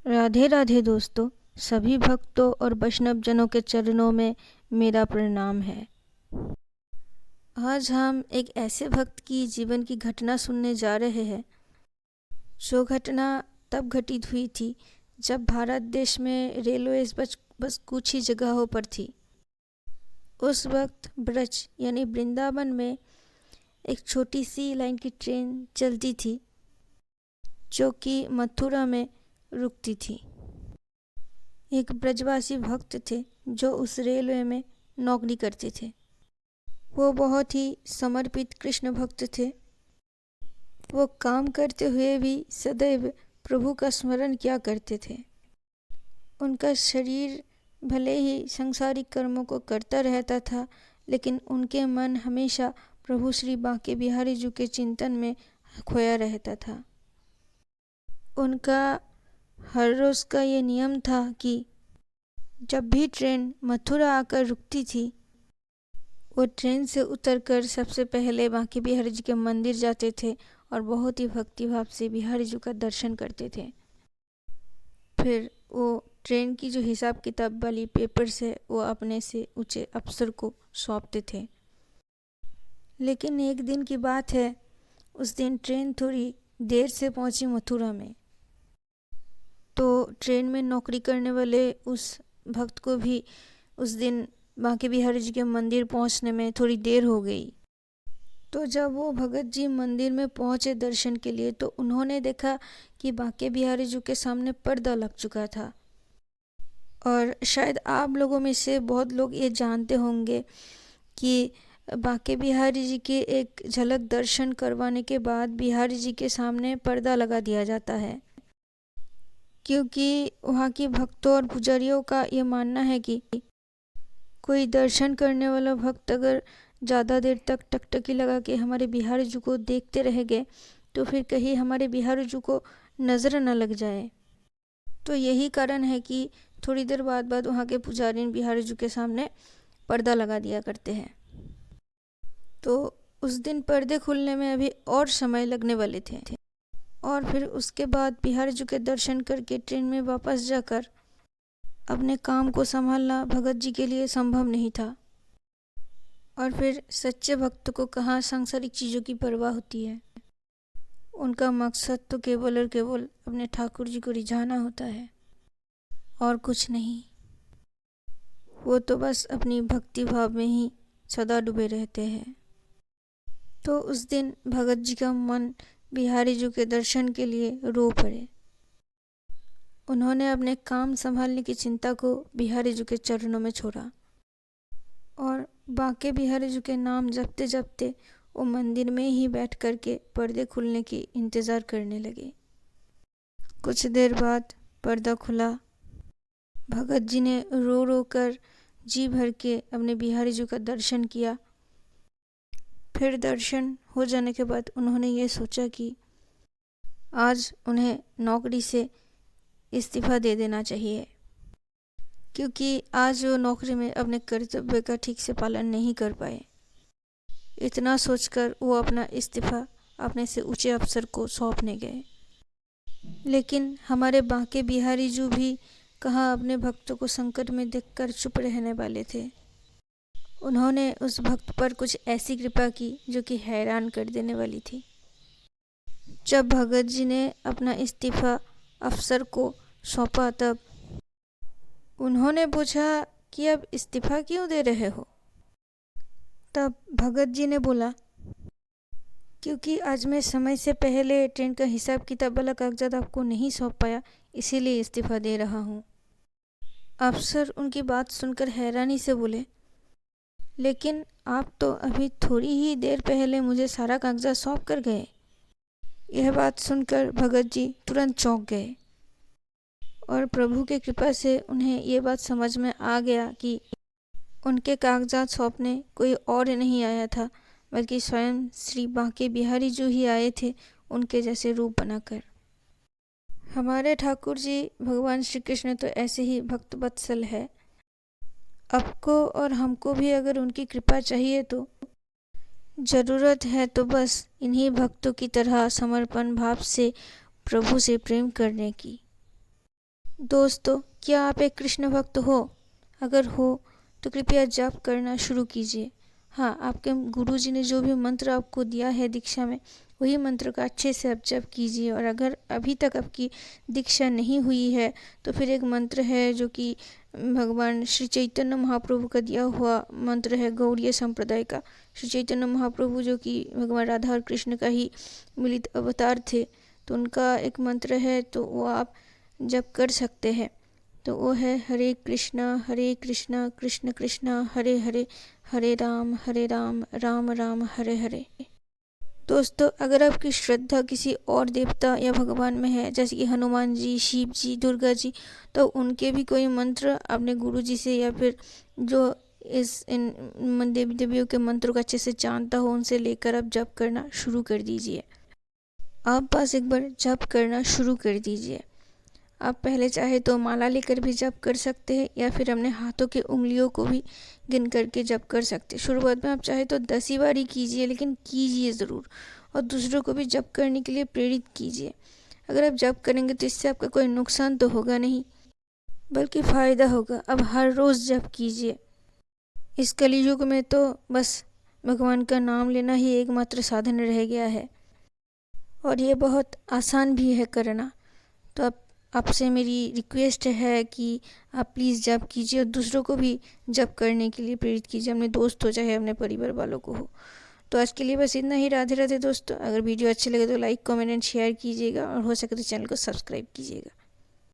राधे राधे दोस्तों, सभी भक्तों और वैष्णव जनों के चरणों में मेरा प्रणाम है। आज हम एक ऐसे भक्त की जीवन की घटना सुनने जा रहे हैं, जो घटना तब घटित हुई थी जब भारत देश में रेलवे बस कुछ ही जगहों पर थी। उस वक्त ब्रज यानी वृंदावन में एक छोटी सी लाइन की ट्रेन चलती थी, जो कि मथुरा में रुकती थी। एक ब्रजवासी भक्त थे जो उस रेलवे में नौकरी करते थे। वो बहुत ही समर्पित कृष्ण भक्त थे। वो काम करते हुए भी सदैव प्रभु का स्मरण किया करते थे। उनका शरीर भले ही सांसारिक कर्मों को करता रहता था, लेकिन उनके मन हमेशा प्रभु श्री बांके बिहारी जी के चिंतन में खोया रहता था। उनका हर रोज़ का ये नियम था कि जब भी ट्रेन मथुरा आकर रुकती थी, वो ट्रेन से उतरकर सबसे पहले बांके बिहारी जी के मंदिर जाते थे और बहुत ही भक्तिभाव से बिहारी जी का दर्शन करते थे। फिर वो ट्रेन की जो हिसाब किताब वाली पेपर्स है वो अपने से ऊंचे अफसर को सौंपते थे। लेकिन एक दिन की बात है, उस दिन ट्रेन थोड़ी देर से पहुंची मथुरा में। तो ट्रेन में नौकरी करने वाले उस भक्त को भी उस दिन बांके बिहारी जी के मंदिर पहुंचने में थोड़ी देर हो गई। तो जब वो भगत जी मंदिर में पहुंचे दर्शन के लिए, तो उन्होंने देखा कि बांके बिहारी जी के सामने पर्दा लग चुका था। और शायद आप लोगों में से बहुत लोग ये जानते होंगे कि बांके बिहारी जी के एक झलक दर्शन करवाने के बाद बिहारी जी के सामने पर्दा लगा दिया जाता है, क्योंकि वहाँ के भक्तों और पुजारियों का ये मानना है कि कोई दर्शन करने वाला भक्त अगर ज़्यादा देर तक टकटकी लगा के हमारे बिहारी जी को देखते रह गए, तो फिर कहीं हमारे बिहारी जी को नज़र न लग जाए। तो यही कारण है कि थोड़ी देर बाद वहाँ के पुजारी बिहारी जी के सामने पर्दा लगा दिया करते हैं। तो उस दिन पर्दे खुलने में अभी और समय लगने वाले थे। और फिर उसके बाद बिहारी जी के दर्शन करके ट्रेन में वापस जाकर अपने काम को संभालना भगत जी के लिए संभव नहीं था। और फिर सच्चे भक्त को कहाँ सांसारिक चीज़ों की परवाह होती है। उनका मकसद तो केवल और केवल अपने ठाकुर जी को रिझाना होता है और कुछ नहीं। वो तो बस अपनी भक्ति भाव में ही सदा डूबे रहते हैं। तो उस दिन भगत जी का मन बिहारी जी के दर्शन के लिए रो पड़े। उन्होंने अपने काम संभालने की चिंता को बिहारी जी के चरणों में छोड़ा और बांके बिहारी जी के नाम जपते जपते वो मंदिर में ही बैठ कर के पर्दे खुलने की इंतज़ार करने लगे। कुछ देर बाद पर्दा खुला। भगत जी ने रो रो कर जी भर के अपने बिहारी जी का दर्शन किया। फिर दर्शन हो जाने के बाद उन्होंने ये सोचा कि आज उन्हें नौकरी से इस्तीफ़ा दे देना चाहिए, क्योंकि आज वो नौकरी में अपने कर्तव्य का ठीक से पालन नहीं कर पाए। इतना सोचकर वो अपना इस्तीफ़ा अपने से ऊंचे अफसर को सौंपने गए। लेकिन हमारे बांके बिहारी जी भी कहाँ अपने भक्तों को संकट में देखकर चुप रहने वाले थे। उन्होंने उस भक्त पर कुछ ऐसी कृपा की जो कि हैरान कर देने वाली थी। जब भगत जी ने अपना इस्तीफ़ा अफसर को सौंपा, तब उन्होंने पूछा कि अब इस्तीफ़ा क्यों दे रहे हो। तब भगत जी ने बोला, क्योंकि आज मैं समय से पहले ट्रेन का हिसाब किताब वाला कागजात आपको नहीं सौंप पाया, इसीलिए इस्तीफ़ा दे रहा हूँ। अफसर उनकी बात सुनकर हैरानी से बोले, लेकिन आप तो अभी थोड़ी ही देर पहले मुझे सारा कागजात सौंप कर गए। यह बात सुनकर भगत जी तुरंत चौंक गए और प्रभु की कृपा से उन्हें ये बात समझ में आ गया कि उनके कागजात सौंपने कोई और नहीं आया था, बल्कि स्वयं श्री बांके बिहारी जी ही आए थे, उनके जैसे रूप बनाकर। हमारे ठाकुर जी भगवान श्री कृष्ण तो ऐसे ही भक्त वत्सल है। आपको और हमको भी अगर उनकी कृपा चाहिए तो ज़रूरत है तो बस इन्हीं भक्तों की तरह समर्पण भाव से प्रभु से प्रेम करने की। दोस्तों, क्या आप एक कृष्ण भक्त हो? अगर हो तो कृपया जाप करना शुरू कीजिए। हाँ, आपके गुरुजी ने जो भी मंत्र आपको दिया है दीक्षा में, वही मंत्र का अच्छे से आप जप कीजिए। और अगर अभी तक आपकी दीक्षा नहीं हुई है तो फिर एक मंत्र है जो कि भगवान श्री चैतन्य महाप्रभु का दिया हुआ मंत्र है, गौड़ीय संप्रदाय का। श्री चैतन्य महाप्रभु जो कि भगवान राधा और कृष्ण का ही मिलित अवतार थे, तो उनका एक मंत्र है, तो वो आप जप कर सकते हैं। तो वो है हरे कृष्णा कृष्ण कृष्णा हरे हरे, हरे राम राम राम हरे हरे। दोस्तों, अगर आपकी श्रद्धा किसी और देवता या भगवान में है, जैसे कि हनुमान जी, शिव जी, दुर्गा जी, तो उनके भी कोई मंत्र अपने गुरु जी से या फिर जो इन देवी देवियों के मंत्रों को अच्छे से जानता हो, उनसे लेकर आप जप करना शुरू कर दीजिए। आप बस एक बार जप करना शुरू कर दीजिए। आप पहले चाहे तो माला लेकर भी जप कर सकते हैं या फिर अपने हाथों की उंगलियों को भी गिन करके जप कर सकते हैं। शुरुआत में आप चाहे तो 10 ही बार ही कीजिए, लेकिन कीजिए ज़रूर, और दूसरों को भी जप करने के लिए प्रेरित कीजिए। अगर आप जप करेंगे तो इससे आपका कोई नुकसान तो होगा नहीं, बल्कि फ़ायदा होगा। अब हर रोज़ जप कीजिए। इस कलयुग में तो बस भगवान का नाम लेना ही एकमात्र साधन रह गया है, और ये बहुत आसान भी है करना। तो आपसे मेरी रिक्वेस्ट है कि आप प्लीज़ जप कीजिए और दूसरों को भी जप करने के लिए प्रेरित कीजिए, अपने दोस्त हो चाहे अपने परिवार वालों को हो। तो आज के लिए बस इतना ही। राधे राधे दोस्तों। अगर वीडियो अच्छे लगे तो लाइक, कमेंट एंड शेयर कीजिएगा, और हो सके तो चैनल को सब्सक्राइब कीजिएगा।